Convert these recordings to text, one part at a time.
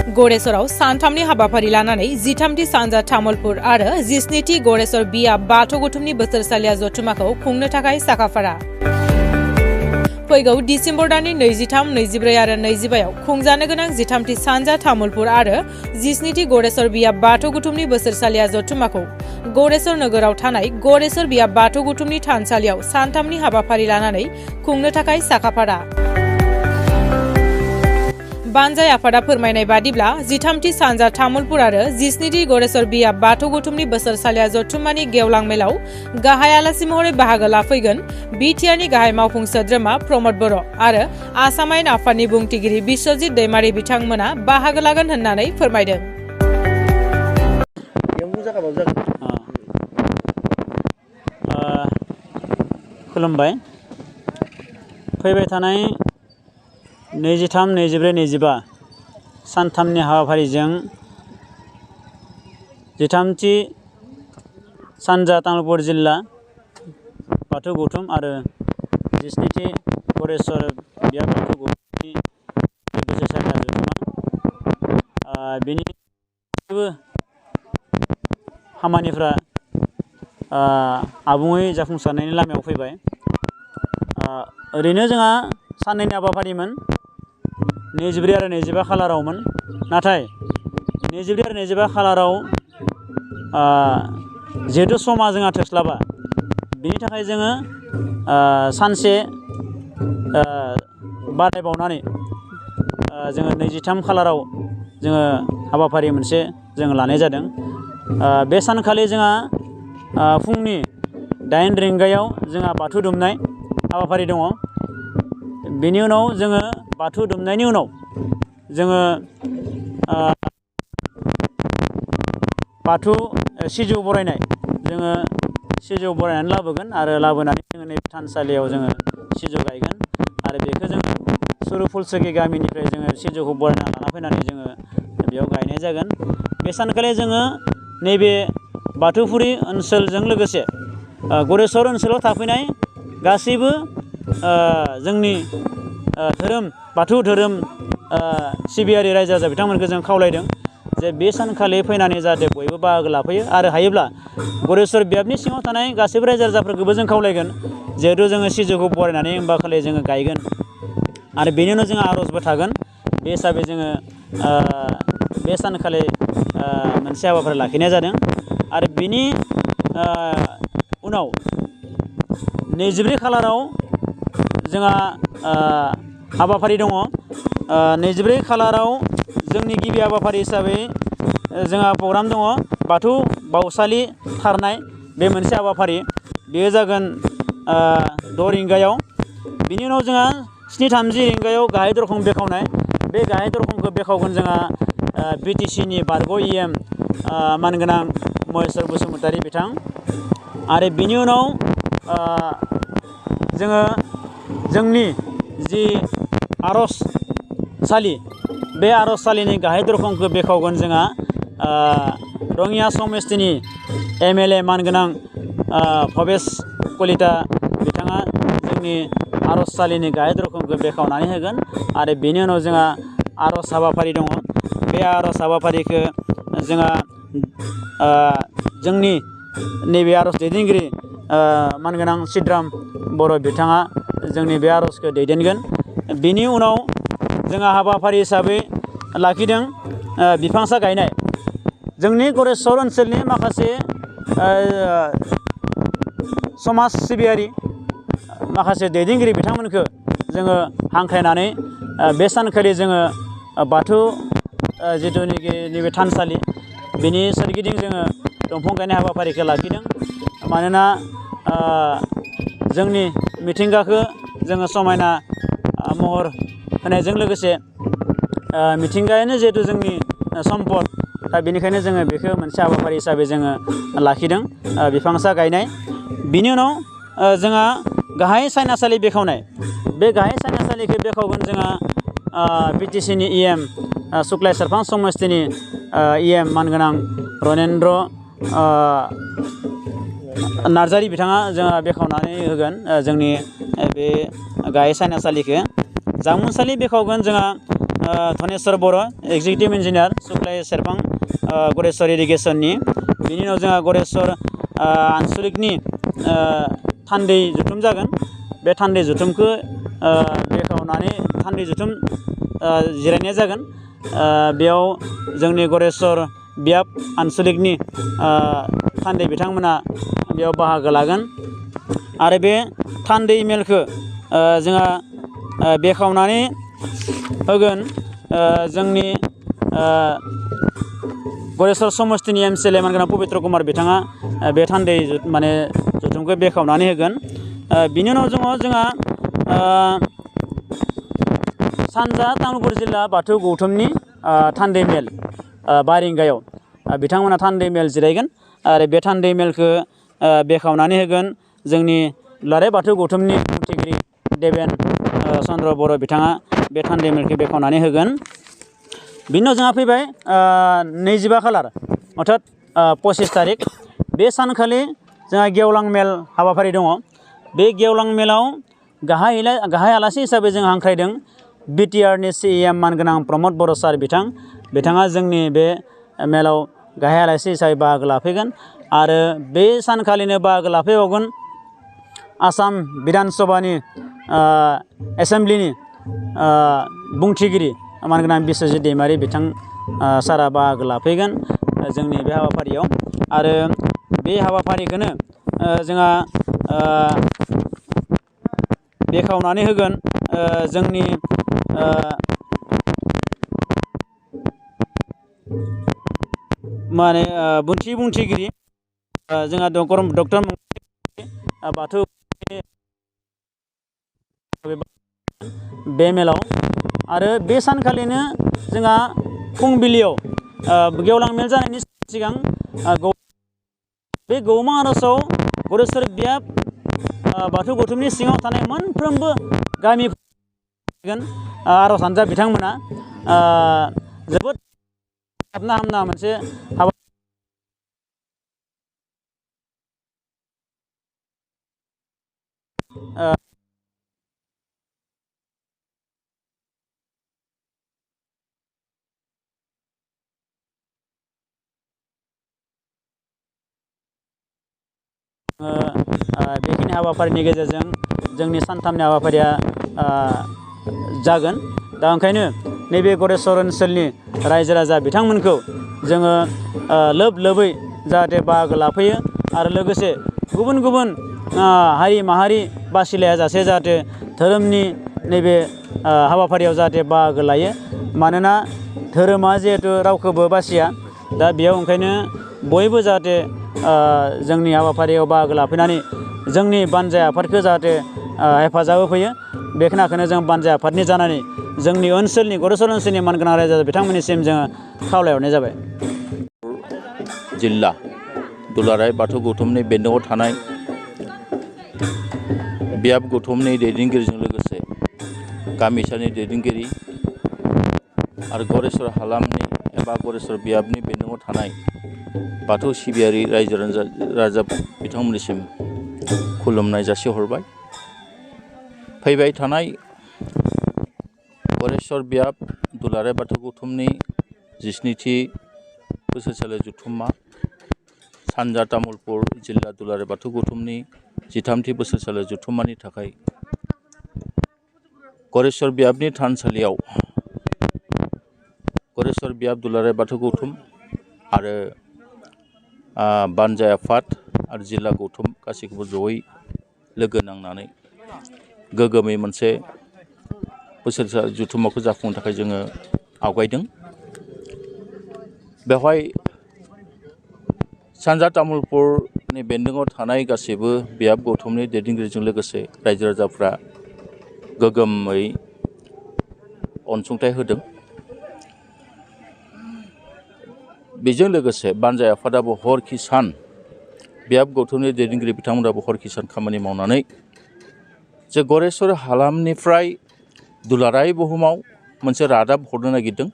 गरेसराव सानथामनि हाबाफारि लानानै 13थि सानजा तामुलपुर आरो 17थि गरेसर बिया बाथौ गौथुमनि बोसोरसालिया जथुमाखौ खुंनो थाखाय साखाफारा। फैगौ डिसेम्बर दाननि 23, 24 आरो 25आव खुंजानो गोनां 13थि सानजा तामुलपुर आरो 17थि गरेसर बिया बाथौ गौथुमनि बोसोरसालिया जथुमाखौ गरेसर नोगोराव थानाय गरेसर बिया बाथौ गौथुमनि थानसालियाव सानथामनि हाबाफारि लानानै खुंनो थाखाय साखाफारा। बानजाय आफादा फोरमायनाय बादिब्ला 13थि सानजा तामुलपुर आरो 17थि गरेसर बिया बाथौ गौथुमनि बोसोरसालिया जथुम्मानि गेवलां मेलाव गाहाय आलासि महरै बाहागो लाफैगोन बिटिआरनि गाहाय मावफुं सोद्रोमा प्रमद बर' आरो आसाम आयेन आफादनि बुंथिगिरि बिश्वजित दैमारि बिथांमोना बाहागो लागोन होननानै फोरमायदों। खुलुमबाय। फैबाय थानाय 23, 24, 25 सानथामनि हाबाफारिजों 13थि सानजा तामुलपुर जिल्ला बाथौ गौथुम आरो 17थि गरेसर बिया बाथौ गौथुमनि बोसोरसालिया जथुमा बेनि गासैबो खामानिफ्रा आबुङै जाफुंसारनायनि लामायाव फैबाय। ओरैनो जोंहा साननैनि हाबाफारिमोन 24 आरो 25 खालारावमोन, नाथाय 24 आरो 25 खालाराव जिहेतु समा जोंहा थोस्लाबा, बेनि थाखाय जोङो सानसे बादायबावनानै जोङो 23 खालाराव जोङो हाबाफारि मोनसे जों लानाय जादों। बे सानखालि जोंहा फुंनि 8 रिंगायाव जोंहा बाथौ दुमनाय हाबाफारि दङ। बेनि उनाव जोङो बाथौ दुमनायनि उनाव जोङो बाथौ सिजौ बरायनाय जोङो सिजौ बरायनानै लाबोगोन आरो लाबोनानै जोङो नैबे थानसालियाव जोङो सिजौ गायगोन आरो बेखौ जोङो सुरुफुलसखि गामिनिफ्राय जोङो सिजौखौ बरायना लाना फैनानै जोङो बेयाव गायनाय जागोन। बे सानखालि जोङो नैबे बाथौफुरि ओनसोलजों लोगोसे गरेसर ओनसोलाव थाफैनाय गासैबो जोंनि बाथौ धोरोम सिबियारि रायजो राजा बिथांमोनखौ जों खावलायदों जे बे सानखालि फैनानै जाहाथे बयबो बाहागो लाफैयो आरो हायोब्ला गरेसर बियाबनि सिङाव थानाय गासैबो रायजो राजाफोरखौबो जों खावलायगोन, जिहेथु जोङो सिजौखौ बरायनानै होमबा खालि जोङो गायगोन आरो बेनि उनाव जोंहा आर'जबो थागोन। बे हिसाबै जोङो बे सानखालि मोनसे हाबाफारि लाखिनाय जादों आरो बेनि उनाव 24 खालाराव जोंहा हाबाफारि दङ। 24 खालाराव जोंनि गिबि हाबाफारि हिसाबै जोंहा प्रग्राम दङ बाथौ बावसालि थारनाय, बे मोनसे हाबाफारि बेयो जागोन 6 रिंगायाव। बिनि उनाव जोंहा 7:30 रिंगायाव गाहाय दरखं बेखावनाय, बे गाहाय दरखंखौ बेखावगोन जोंहा बिटिसिनि बारग' EM मानगोनां महेस्वर बसुमतारी बिथां आरो बिनि उनाव जोङो जोंनि जि आर'जसालि, बे आर'जसालिनि गाहाय दरखंखौ बेखावगोन जोंहा रङिया समस्तिनि MLA मानगोनां भबेस कलिता बिथाङा जोंनि आर'जसालिनि गाहाय दरखंखौ बेखावनानै होगोन आरो बेनि उनाव जोंहा आर'ज हाबाफारि दङ। बे आर'ज हाबाफारिखौ जोंहा जोंनि नैबे आर'ज दैदेनगिरि मानगोनां सिद्राम बर' बिथाङा जोंनि बे आर'जखौ दैदेनगोन। बिनि उनाव जोंहा हाबाफारि हिसाबै लाखिदों बिफांसा गायनाय। जोंनि गरेसर ओनसोलनि माखासे समाज सिबियारि माखासे दैदेनगिरि बिथांमोनखौ जोङो हांख्रायनानै बे सानखालि जोङो बाथौ जिथुनिखि नैबे थानसालि बेनि सोरगिदिं जोङो दंफां गायनाय हाबाफारिखौ लाखिदों। मानोना जोंनि मिथिंगाखौ जोङो समायना महर होनायजों लोगोसे मिथिंगायानो जिहेतु जोंनि सम्पद, दा बेनिखायनो जोङो बेखौ मोनसे हाबाफारि हिसाबै जोङो लाखिदों बिफांसा गायनाय। बिनि उनाव जोंहा गाहाय सायनासालि बेखावनाय, बे गाहाय सायनासालिखौ बेखावगोन जोंहा बिटिसिनि EM सुक्लाय सेरफां समस्तिनि EM मानगोनां रनेन्द्र नार्जारि बिथाङा जोंहा बेखावनानै होगोन जोंनि बे गाहाय सायनासालिखौ। जामुंसालि बेखावगोन जोंहा धनेश्वर बर' एक्जिकिउटिभ इन्जिनियार सुप्लाइ सेरफां गरेस्वर इरिगेसननि बिनि उनाव जोंहा गरेस्वर आनसलिकनि थान्दै जुथुम जागोन बे थान्दै जुथुमखौ बेखेवनानै थान्दै जुथुम जिरायनाय जागोन बेयाव जोंनि गरेस्वर बियाब आनसलिकनि थान्दै बिथांमोना बेयाव बाहागो लागोन आरो बे थान्दै मेलखौ जोंहा बेखेवनानै होगोन जोंनि गरेस्वर समस्तिनि MCLA मानगोनां पबित्र कुमार बिथाङा बे थान्दै माने जुथुमखौ बेखेवनानै होगोन बिनि उनाव जोंहा सानजा तामुलपुर जिल्ला बाथौ गौथुमनि थान्दै मेल बारिंगायाव बिथांमोना थान्दै मेल जिरायगोन आरो बे थान्दै मेलखौ बेखेवनानै होगोन जोंनि दुलाराय बाथौ गौथुमनि बुंथिगिरि देबेन चन्द्र बर' बिथाङा बे थान्दै मेलखौ बेखेवनानै होगोन बिनि उनाव जोंहा फैबाय 25 खालार अर्थात 25 तारिख बे सानखालि जोंहा गेवलां मेल हाबाफारि दङ बे गेवलां मेलाव गाहाय आलासि हिसाबै जों हांख्रायदों BTRनि CEM मानगोनां प्रमद बर' सार बिथाङा जोंनि बे मेलाव गाहाय आलासि हिसाबै बाहागो लाफैगोन आरो बे सानखालिनो बाहागो लाफैबावगोन आसाम बिधान सभानि एसेम्ब्लिनि बुंथिगिरि मानगोनां बिस्वजित दैमारि बिथां सारा बाहागो लाफैगोन जोंनि बे हाबाफारियाव आरो बे हाबाफारिखौनो जोंहा बेखेवनानै होगोन जोंनि माने बुंथिगिरि जोंहा डक्टर बाथौ बे मेलाव आरो बे सानखालिनो जोंहा फुंबिलियाव गेवलां मेल जानायनि सिगां बे गौमा आर'जआव गरेस्वर बियाब बाथौ गौथुमनि सिङाव थानाय मोनफ्रोमबो गामि आर'ज हानजा बिथांमोना जोबोद हामना मोनसे हाबा बेखिनि हाबाफारिनि गेजेरजों जोंनि सानथामनि हाबाफारिया जागोन दा ओंखायनो नैबे गरेस्वर ओनसोलनि रायजो राजा बिथांमोनखौ जोङो लोबै जाहाथे बाहागो लाफैयो आरो लोगोसे गुबुन हारि माहारि बासिलायाजासे जाहाथे धोरोमनि नैबे हाबाफारियाव जाहाथे बाहागो लायो मानोना धोरोमा जिहेथु रावखौबो बासिया दा बेयाव ओंखायनो बयबो जाहाथे जोंनि हाबाफारियाव बाहागो लाफैनानै जोंनि बानजाय आफादखौ जाहाथे हेफाजाब होफैयो बे खोनाखौनो जों बानजाय आफादनि जानानै जोंनि ओनसोलनि गरेस्वर ओनसोलनि मानगोनां रायजो बिथांमोननिसिम जोङो खावलायहरनाय जाबाय जिल्ला दुलाराय बाथौ गौथुमनि बेन्दोङाव थानाय बियाब गौथुमनि दैदेनगिरिजों लोगोसे गामिसानि दैदेनगिरि आरो गरेस्वर हालामनि एबा गरेस्वर बियाबनि बेन्दोङाव थानाय बाथौ सिबियारि रायजो राजा बिथांमोननिसिम खुलुमनाय जासिहरबाय फैबाय थानाय गरेस्वर बियाब दुलाराय बाथौ गौथुमनि 17थि बोसोरसालि जथुम्मा सानजा तामुलपुर जिल्ला दुलाराय बाथौ गौथुमनि 13थि बोसोरसालि जथुम्मानि थाखाय गरेस्वर बियाबनि थानसालियाव गरेस्वर बियाब दुलाराय बाथौ गौथुम आरो बानजाय आफाद आरो जिल्ला गौथुम गासैखौबो जयै लोगो नांनानै गोग्गोमै मोनसे बोसोरसालि जथुम्माखौ जाफुंनो थाखाय जोङो आवगायदों बेवहाय सानजा तामुलपुरनि बेन्दोङाव थानाय गासैबो बियाब गौथुमनि दैदेनगिरिजों लोगोसे रायजो राजाफ्रा गोग्गोमै अनसुंथाइ होदों बेजों लोगोसे बानजाय आफादाबो हर कि सान बियाब गौथुमनि दैदेनगिरि बिथांमोनाबो हर कि सान खामानि मावनानै जे गरेस्वर हालामनिफ्राय दुलाराय बुहुमाव मोनसे रादाब हरनो नागिरदों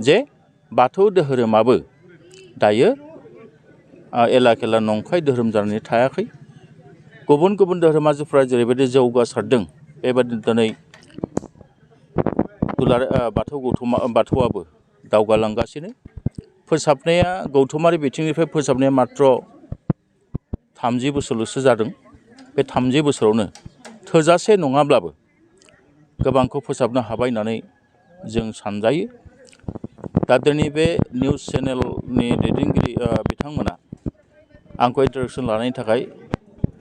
जे बाथौ धोरोमाबो दायो एला खेला नंखाय धोरोम जानानै थायाखै गुबुन धोरोमारिफ्रा जेरैबायदि जौगासारदों बेबायदि दिनै दुलाराय बाथौआबो दावगालांगासिनो फोसाबनाया गौथुमारि बिथिंनिफ्राय फोसाबनाया मात्र 30 बोसोरल'सो जादों बे 30 बोसोरावनो थोजासे नङाब्लाबो गोबांखौ फोसाबनो हाबाय होननानै जों सानजायो दा दिनै बे निउस चेनेलनि दैदेनगिरि बिथांमोना आंखौ इन्टारेक्सन लानायनि थाखाय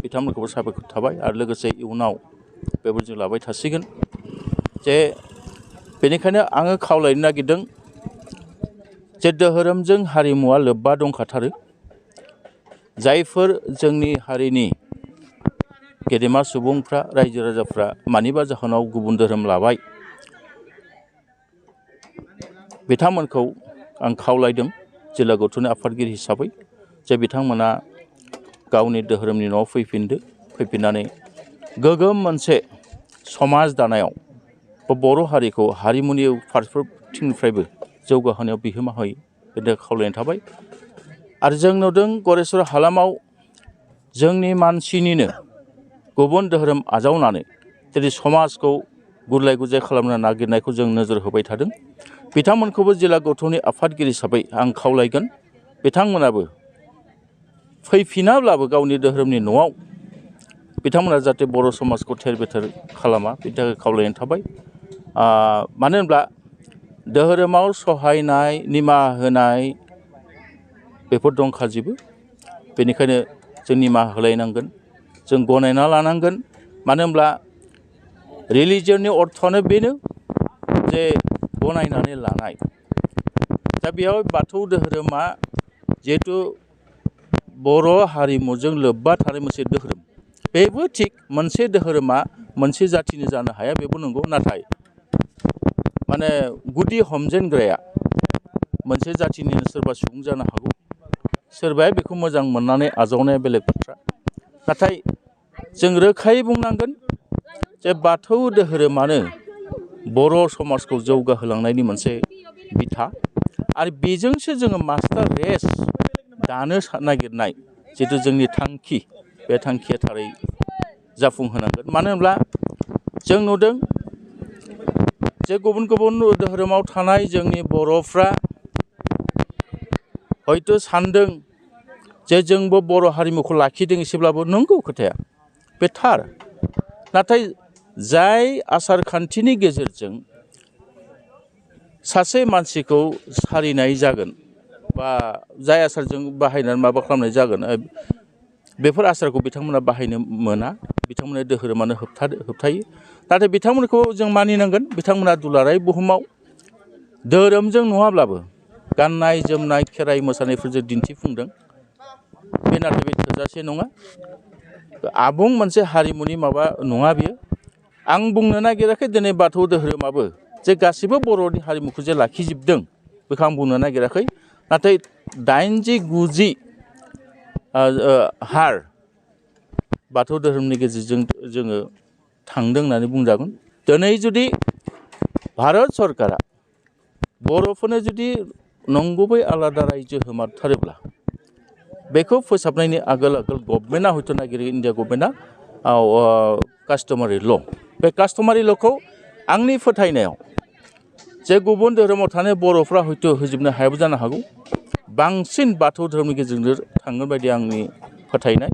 बिथांमोनखौबो साबायखर थाबाय आरो लोगोसे इयुनाव बेबायदि लाबाय थासिगोन जे बेनिखायनो आङो खावलायनो नागिरदों जे धोरोमजों हारिमुवा लोब्बा दंखाथारो जायफोर जोंनि हारिनि गेदेमा सुबुंफ्रा रायजो राजाफ्रा मानिबा जाहोनाव गुबुन धोरोम लाबाय बिथांमोनखौ आं खावलायदों जिल्ला गौथुमनि आफादगिरि हिसाबै जे बिथांमोना गावनि धोरोमनि न'आव फैफिननानै गोगोम मोनसे समाज दानायाव बर' हारिखौ हारिमुनि फारफ्रोमथिंनिफ्रायबो जौगाहोनायाव बिहोमा होयो बेनि खावलायनाय थाबाय आरो जों नुदों गरेस्वर हालामाव जोंनि मानसिनिनो गुबुन धोरोम आजावनानै जेरै समाजखौ गुलाय गुजाय खालामनो नागिरनायखौ जों नोजोर होबाय थादों बिथांमोनखौबो जिल्ला गौथुमनि आफादगिरि हिसाबै आं खावलायगोन बिथांमोनाबो फैफिनाब्लाबो गावनि धोरोमनि न'आव बिथांमोना जाहाथे बर' समाजखौ थेर बेथेर खालामा बेनि थाखाय खावलायनाय थाबाय मानो होनब्ला धोरोमाव सहायनाय निमाहा होनाय बेफोर दंखाजोबो बेनिखायनो जों निमाहा होलायनांगोन जों गनायना लानांगोन मानो होनब्ला रिलिजियननि अर्थआनो बेनो जे गनायनानै लानाय दा बेयाव बाथौ धोरोमा जिहेथु बर' हारिमुजों लोब्बा थानाय मोनसे धोरोम बेबो थिग मोनसे धोरोमा मोनसे जाथिनि जानो हाया बेबो नंगौ नाथाय माने गुदि हमजेनग्राया मोनसे जाथिनिनो सोरबा सुबुं जानो हागौ सोरबाया बेखौ मोजां मोननानै आजावनाया बेलेग बाथ्रा नाथाय जों रोखायै बुंनांगोन जे बाथौ धोरोमानो बर' समाजखौ जौगाहोलांनायनि मोनसे बिथा आरो बेजोंसो जोङो मास्टार रेस दानो नागिरनाय जिथु जोंनि थांखि बे थांखिया थारै जाफुंहोनांगोन मानो होनब्ला जों नुदों जे गुबुन गुबुन धोरोमाव थानाय जोंनि बर'फ्रा हयथ' सानदों जे जोंबो बर' हारिमुखौ लाखिदों एसेब्लाबो नंगौ खोथाया बे थार नाथाय जाय आसार खान्थिनि गेजेरजों सासे मानसिखौ सारिनाय जागोन बा जाय आसारजों बाहायनानै माबा खालामनाय जागोन बेफोर आसारखौ बिथांमोना बाहायनो मोना बिथांमोना धोरोमानो होबथायो नाथाय बिथांमोनखौ जों मानिनांगोन बिथांमोना दुलाराय बुहुमाव धोरोमजों नङाब्लाबो गाननाय जोमनाय खेराइ मोसानायफोरजों दिन्थिफुंदों बे नाथाय बे थोजासे नङा आबुं मोनसे हारिमुनि माबा नङा बियो आं बुंनो नागिराखै दिनै बाथौ धोरोमाबो जे गासिबो बर'नि हारिमुखौ जे लाखिजोबदों बेखौ आं बुंनो नागिराखै नाथाय 80-90 हार बाथौ धोरोमनि गेजेरजों जोङो थांदों होननानै बुंजागोन दिनै जुदि भारत सरकारा बर'फोरनो जुदि नंगुबै आलादा रायजो होमारथारोब्ला बेखौ फोसाबनायनि आगोल गभर्नमेन्टआ हयथ' नागिरो इन्डिया गभर्नमेन्टआ कास्टमारि ल' बे कास्टमारि ल'खौ आंनि फोथायनायाव जे गुबुन धोरोमाव थानाय बर'फ्रा हयथ' होजोबनो हायाबो जानो हागौ बांसिन बाथौ धोरोमनि गेजेरजों थांगोन बायदि आंनि फोथायनाय